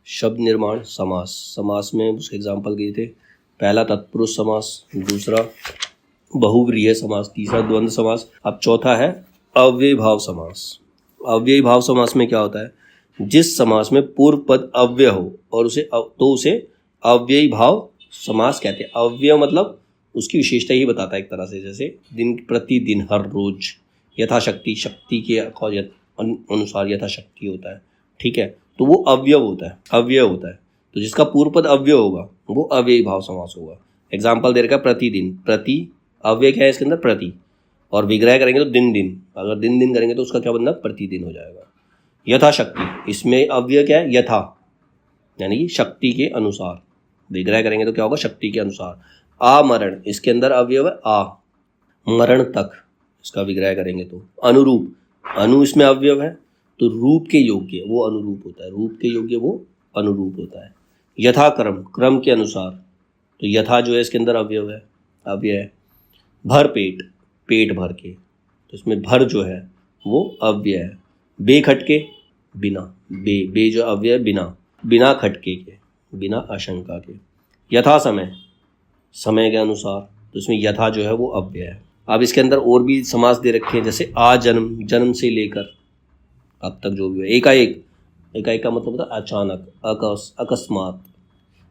शब्द निर्माण समास। समास में उसके एग्जाम्पल दिए थे, पहला तत्पुरुष समास, दूसरा बहुव्रीहि समास, तीसरा द्वंद्व समास, अब चौथा है अव्ययीभाव समास। अव्ययीभाव समास में क्या होता है, जिस समास में पूर्व पद अव्यय हो और उसे अव्ययीभाव समास कहते हैं। अव्यय मतलब उसकी विशेषता ही बताता है एक तरह से, जैसे दिन प्रतिदिन, हर रोज, यथाशक्ति, शक्ति के अनुसार यथाशक्ति होता है, ठीक है, तो वो अव्यय होता है, अव्यय होता है। तो जिसका पूर्व पद अव्यय होगा वो अव्ययीभाव समास होगा। एग्जाम्पल दे रखा है प्रतिदिन, प्रति अव्यय क्या है इसके अंदर, प्रति, और विग्रह करेंगे तो दिन दिन, अगर दिन दिन करेंगे तो उसका क्या बनना, प्रतिदिन हो जाएगा। यथाशक्ति, इसमें अव्यय क्या है, यथा, यानी कि शक्ति के अनुसार, विग्रह करेंगे तो क्या होगा, शक्ति के अनुसार। आमरण, इसके अंदर अवयव है आ, मरण तक, इसका विग्रह करेंगे तो। अनुरूप, अनु इसमें अवयव है तो रूप के योग्य वो अनुरूप होता है, रूप के योग्य वो अनुरूप होता है। यथाक्रम, क्रम के अनुसार, तो यथा जो है इसके अंदर अवयव है, अव्यय है। भर पेट, पेट भर के, तो इसमें भर जो है वो अव्यय है। बेखटके, बिना, बे जो अव्यय, बिना खटके के, बिना आशंका के। यथा समय, समय के अनुसार, तो इसमें यथा जो है वो अव्यय है। अब इसके अंदर और भी समास दे रखे हैं, जैसे आजन्म, जन्म से लेकर अब तक जो भी है। एकाएक, एकाएक का मतलब होता है अचानक, अकस्मात।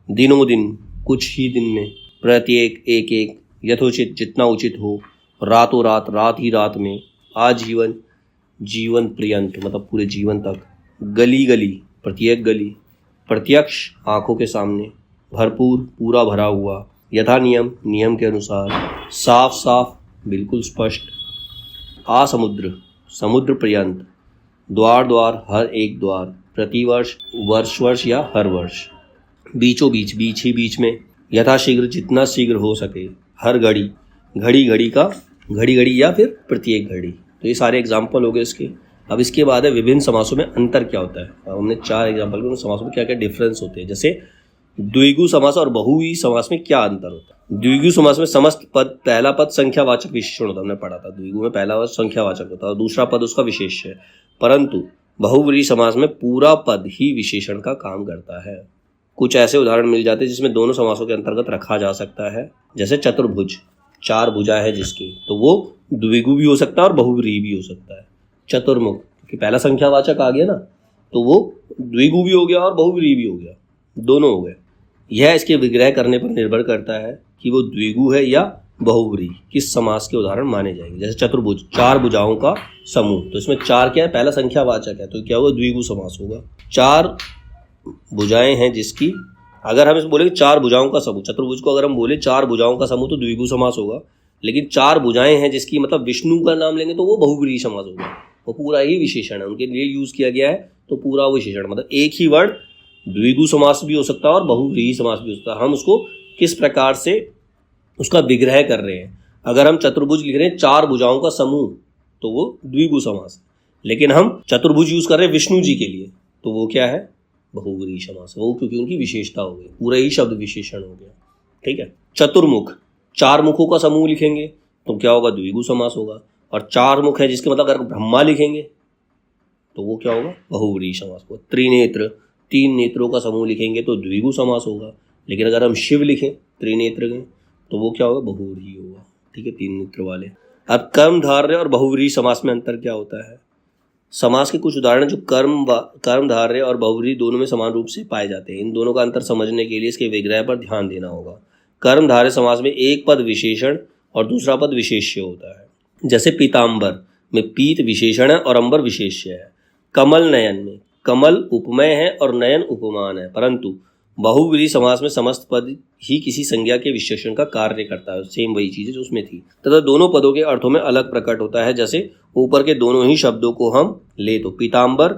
दिनों दिन, कुछ ही दिन में। प्रत्येक, एक एक। यथोचित, जितना उचित हो। रातों रात, रात ही रात में। आजीवन, जीवन पर्यंत, मतलब पूरे जीवन तक। गली गली, प्रत्येक गली। प्रत्यक्ष, आंखों के सामने। भरपूर, पूरा भरा हुआ। यथा नियम, नियम के अनुसार। साफ साफ, बिल्कुल स्पष्ट। आसमुद्र, समुद्र पर्यंत। द्वार द्वार, हर एक द्वार। प्रतिवर्ष, वर्ष वर्ष या हर वर्ष। बीचों बीच, बीच ही बीच में। यथाशीघ्र, जितना शीघ्र हो सके। हर घड़ी, घड़ी घड़ी का, घड़ी घड़ी या फिर प्रत्येक घड़ी। तो ये सारे एग्जाम्पल हो गए इसके। अब इसके बाद है विभिन्न समासों में अंतर क्या होता है। अब हमने 4 एग्जाम्पल के, उन समासों में क्या क्या डिफरेंस होते हैं। जैसे द्विगु समास और बहुव्रीहि समास में क्या अंतर होता है। द्विगु समास में समस्त पद, पहला पद संख्यावाचक विशेषण होता है, हमने पढ़ा था। द्विगु में पहला पद संख्यावाचक होता है और दूसरा पद उसका विशेष्य है। परंतु बहुव्रीहि समास में पूरा पद ही विशेषण का काम करता है। कुछ ऐसे उदाहरण मिल जाते हैं जिसमें दोनों समासों के अंतर्गत रखा जा सकता है। जैसे चतुर्भुज, 4 भुजा है जिसकी, तो वो द्विगु भी हो सकता है और बहुव्रीहि भी हो सकता है। चतुर्मुख, क्योंकि पहला संख्यावाचक आ गया ना, तो वो द्विगु भी हो गया और बहुव्रीहि भी हो गया, दोनों हो गए। यह इसके विग्रह करने पर निर्भर करता है कि वो द्विगु है या बहुव्रीहि, किस समास के उदाहरण माने जाएंगे। जैसे चतुर्भुज, 4 भुजाओं का समूह, तो इसमें 4 क्या है, पहला संख्यावाचक है, तो क्या होगा, द्विगु समास होगा। 4 भुजाएं हैं जिसकी, अगर हम इसको बोलेंगे 4 भुजाओं का समूह, चतुर्भुज को अगर हम बोले 4 भुजाओं का समूह, तो द्विगु समास होगा। लेकिन 4 भुजाएं हैं जिसकी, मतलब विष्णु का नाम लेंगे तो वो बहुव्रीहि समास होगा। वो पूरा ही विशेषण है, उनके लिए यूज किया गया है, तो पूरा विशेषण, मतलब एक ही वर्ड द्विगु समास भी हो सकता है और बहुव्रीहि समास भी हो सकता है। हम उसको किस प्रकार से उसका विग्रह कर रहे हैं। अगर हम चतुर्भुज लिख रहे हैं 4 भुजाओं का समूह, तो वो द्विगु समास है। लेकिन हम चतुर्भुज यूज कर रहे हैं विष्णु जी के लिए, तो वो क्या है, बहुव्रीहि समास। वो क्योंकि उनकी विशेषता हो गई, पूरा ही शब्द विशेषण हो गया, ठीक है। चतुर्मुख, 4 मुखों का समूह लिखेंगे तो क्या होगा, द्विगु समास होगा। और 4 मुख है जिसके मतलब अगर ब्रह्मा लिखेंगे तो वो क्या होगा, बहुव्रीहि समास होगा। त्रिनेत्र, 3 नेत्रों का समूह लिखेंगे तो द्विगु समास होगा। लेकिन अगर हम शिव लिखें त्रिनेत्र में तो वो क्या होगा, बहुव्रीहि होगा, ठीक है, 3 नेत्र वाले। अब कर्मधारय और बहुव्रीहि समास में अंतर क्या होता है। समास के कुछ उदाहरण जो कर्मधारय और बहुव्रीहि दोनों में समान रूप से पाए जाते हैं। इन दोनों का अंतर समझने के लिए इसके विग्रह पर ध्यान देना होगा। कर्मधारय समास में एक पद विशेषण और दूसरा पद विशेष्य होता है। जैसे पीताम्बर में पीत विशेषण है और अंबर विशेष्य है। कमल नयन में कमल उपमेय है और नयन उपमान है। परंतु बहुव्रीहि समास में समस्त पद ही किसी संज्ञा के विशेषण का कार्य करता है। सेम वही चीज़ है जो उसमें थी, तथा दोनों पदों के अर्थों में अलग प्रकट होता है। जैसे ऊपर के दोनों ही शब्दों को हम ले तो पीताम्बर,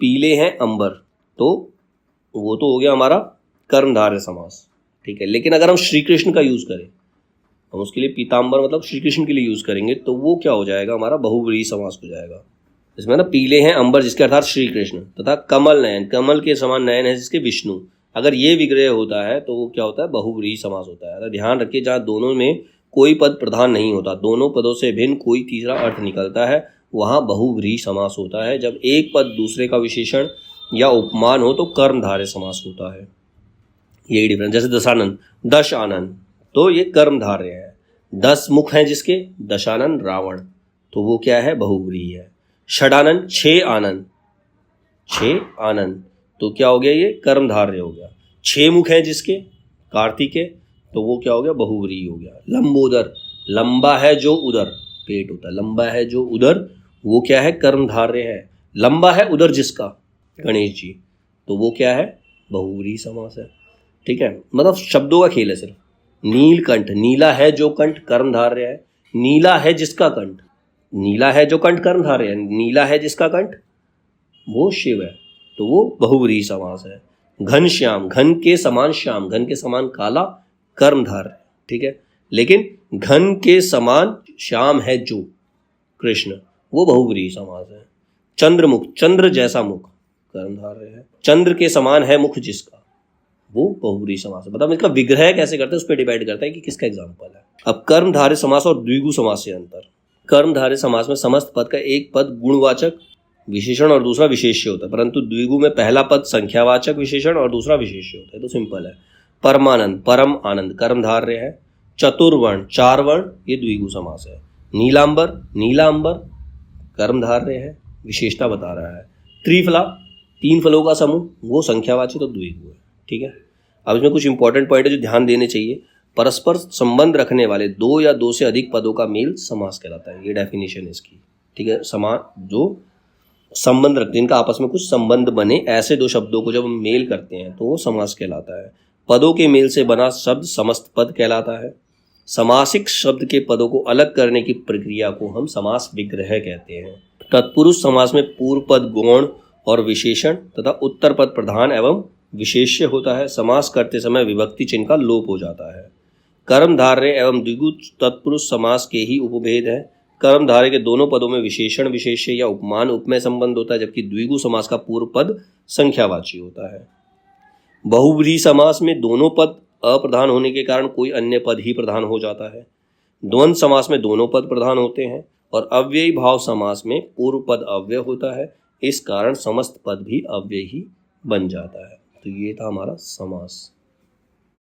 पीले हैं अंबर, तो वो तो हो गया हमारा कर्मधारय समास, ठीक है। लेकिन अगर हम श्री कृष्ण का यूज़ करें, हम उसके लिए पीताम्बर मतलब श्री कृष्ण के लिए यूज़ करेंगे, तो वो क्या हो जाएगा, हमारा बहुव्रीहि समास हो जाएगा। इसमें ना पीले हैं अंबर जिसके अर्थात श्री कृष्ण, तथा कमल नयन, कमल के समान नयन है जिसके विष्णु। अगर ये विग्रह होता है तो वो क्या होता है, बहुव्रीहि समास होता है। अगर ध्यान रखिए, जहाँ दोनों में कोई पद प्रधान नहीं होता, दोनों पदों से भिन्न कोई तीसरा अर्थ निकलता है, वहाँ बहुव्रीहि समास होता है। जब एक पद दूसरे का विशेषण या उपमान हो तो कर्मधारय समास होता है। यही डिफरेंस। जैसे दशानन, दश आनन, तो ये कर्मधारय है। 10 मुख हैं जिसके, दशानन रावण, तो वो क्या है, बहुव्रीहि है। षडानन, 6 आनन, 6 आनन, तो क्या हो गया, ये कर्मधारय हो गया। 6 मुख हैं जिसके, कार्तिकेय, तो वो क्या हो गया, बहुव्रीहि हो गया। लंबोदर, लंबा है जो उदर, पेट होता है, लंबा है जो उदर, वो क्या है, कर्मधारय है। लंबा है उदर जिसका, गणेश जी, तो वो क्या है, बहुव्रीहि समास है। ठीक है, मतलब शब्दों का खेल है सिर्फ। नीलकंठ, नीला है जो कंठ, कर्मधारय है। नीला है जिसका कंठ, नीला है जो कंठ कर्मधारय है, नीला है जिसका कंठ वो शिव है, तो वो बहुव्रीहि समास है। घनश्याम, घन के समान श्याम, घन के समान काला, कर्मधारय। ठीक है, लेकिन घन के समान श्याम है जो कृष्ण, वो बहुव्रीहि समास है। चंद्रमुख, चंद्र जैसा मुख, कर्मधारय है। चंद्र के समान है मुख जिसका, वो बहुव्रीहि समास है। मतलब इसका विग्रह कैसे करते हैं उस पर डिपेंड करता है कि किसका एग्जाम्पल है। अब कर्मधारय समास और द्विगु समास से अंतर। कर्मधारय समास में समस्त पद का एक पद गुणवाचक विशेषण और दूसरा विशेष्य होता है, परंतु द्विगु में पहला पद संख्यावाचक विशेषण और दूसरा विशेष्य होता है। तो सिंपल है। परमानंद, परम आनंद, कर्मधारय है। चतुर्वर्ण, 4 वर्ण, ये द्विगु समास है। नीलांबर, नीला अंबर, कर्मधारय है, विशेषता बता रहा है। त्रिफला, 3 फलों का समूह, वो संख्यावाचक तो द्विगु है। ठीक है, अब इसमें कुछ इंपॉर्टेंट पॉइंट है जो ध्यान देने चाहिए। परस्पर संबंध रखने वाले 2 या 2 से अधिक पदों का मेल समास कहलाता है, ये डेफिनेशन है इसकी। ठीक है, समान जो संबंध रखते हैं, इनका आपस में कुछ संबंध बने, ऐसे 2 शब्दों को जब हम मेल करते हैं तो वो समास कहलाता है। पदों के मेल से बना शब्द समस्त पद कहलाता है। समासिक शब्द के पदों को अलग करने की प्रक्रिया को हम समास विग्रह कहते हैं। तत्पुरुष समास में पूर्व पद गौण और विशेषण तथा उत्तर पद प्रधान एवं विशेष्य होता है। समास करते समय विभक्ति चिन्ह का लोप हो जाता है। कर्मधारय एवं द्विगु तत्पुरुष समास के ही उपभेद है। कर्मधारय के दोनों पदों में विशेषण विशेष्य या उपमान उपमेय संबंध होता है, जबकि द्विगु समास का पूर्व पद संख्यावाची होता है। बहुव्रीहि समास में दोनों पद अप्रधान होने के कारण कोई अन्य पद ही प्रधान हो जाता है। द्वंद्व समास में दोनों पद प्रधान होते हैं और अव्ययी भाव समास में पूर्व पद अव्यय होता है, इस कारण समस्त पद भी अव्ययी बन जाता है। तो ये था हमारा समास।